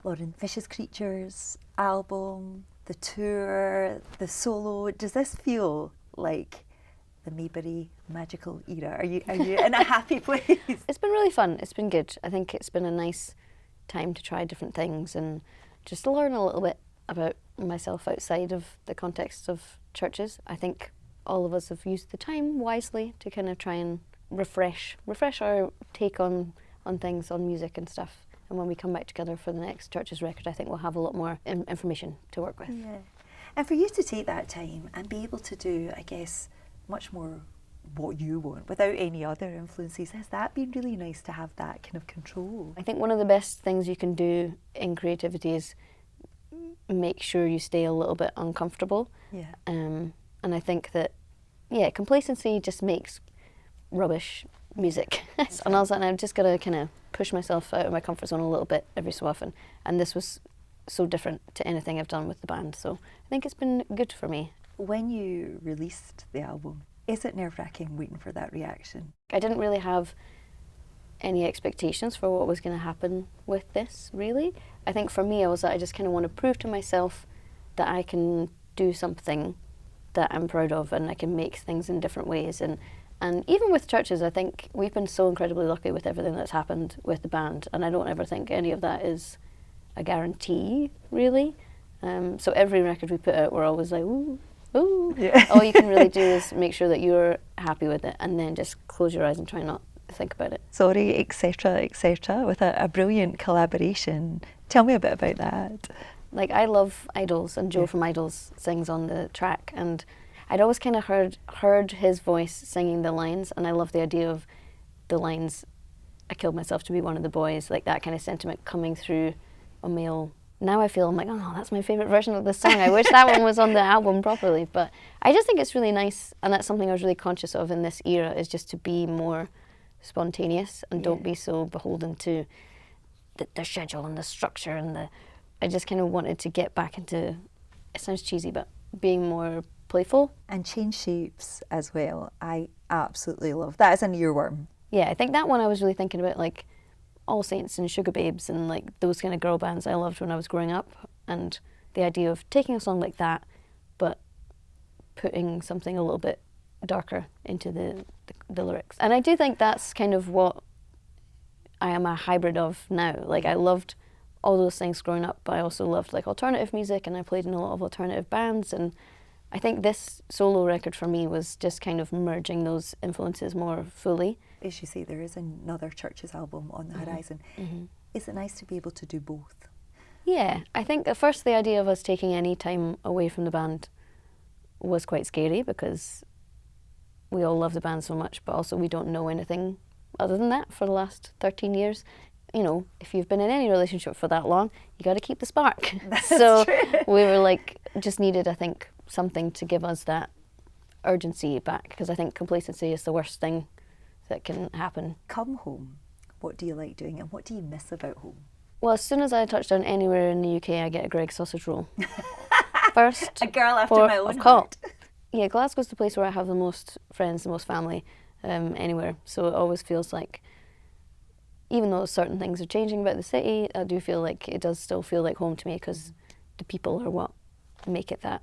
Lauren, Chvrches album, the tour, the solo, does this feel like the Mayberry magical era? Are you in a happy place? It's been really fun. It's been good. I think it's been a nice time to try different things and just to learn a little bit about myself outside of the context of Chvrches. I think all of us have used the time wisely to kind of try and refresh our take on things, on music and stuff. And when we come back together for the next Chvrches record, I think we'll have a lot more information to work with. Yeah. And for you to take that time and be able to do, I guess, much more what you want without any other influences, has that been really nice to have that kind of control? I think one of the best things you can do in creativity is make sure you stay a little bit uncomfortable. Yeah. And I think that, complacency just makes rubbish music. And I was like, I've just got to kind of push myself out of my comfort zone a little bit every so often. And this was so different to anything I've done with the band. So I think it's been good for me. When you released the album, is it nerve-wracking waiting for that reaction? I didn't really have any expectations for what was going to happen with this, really. I think for me, I was like, I just kind of want to prove to myself that I can do something that I'm proud of and I can make things in different ways. And even with Chvrches, I think we've been so incredibly lucky with everything that's happened with the band, and I don't ever think any of that is a guarantee, really. So every record we put out, we're always like, ooh, ooh. Yeah. All you can really do is make sure that you're happy with it and then just close your eyes and try not to think about it. Sorry, etc., with a brilliant collaboration. Tell me a bit about that. Like, I love Idols, and Joe from Idols sings on the track, and I'd always kind of heard his voice singing the lines, and I love the idea of the lines, I killed myself to be one of the boys, like that kind of sentiment coming through a male. Now I feel, I'm like, oh, that's my favourite version of this song. I wish that one was on the album properly. But I just think it's really nice, and that's something I was really conscious of in this era, is just to be more spontaneous and don't be so beholden to the schedule and the structure and I just kind of wanted to get back into, it sounds cheesy, but being more playful. And change shapes as well. I absolutely love that. It's an earworm. Yeah, I think that one I was really thinking about, like All Saints and Sugar Babes and like those kind of girl bands I loved when I was growing up, and the idea of taking a song like that but putting something a little bit darker into the lyrics. And I do think that's kind of what I am a hybrid of now. Like, I loved all those things growing up, but I also loved like alternative music, and I played in a lot of alternative bands, and I think this solo record for me was just kind of merging those influences more fully. As you say, there is another Chvrches album on the horizon. Mm-hmm. Is it nice to be able to do both? Yeah, I think at first the idea of us taking any time away from the band was quite scary, because we all love the band so much, but also we don't know anything other than that for the last 13 years. You know, if you've been in any relationship for that long, you got to keep the spark. So we were like, just needed, I think, something to give us that urgency back, because I think complacency is the worst thing that can happen. Come home. What do you like doing and what do you miss about home? Well, as soon as I touch down anywhere in the UK, I get a Greggs sausage roll. First. A girl after my own heart. Yeah, Glasgow's the place where I have the most friends, the most family anywhere. So it always feels like, even though certain things are changing about the city, I do feel like it does still feel like home to me, because the people are what make it that.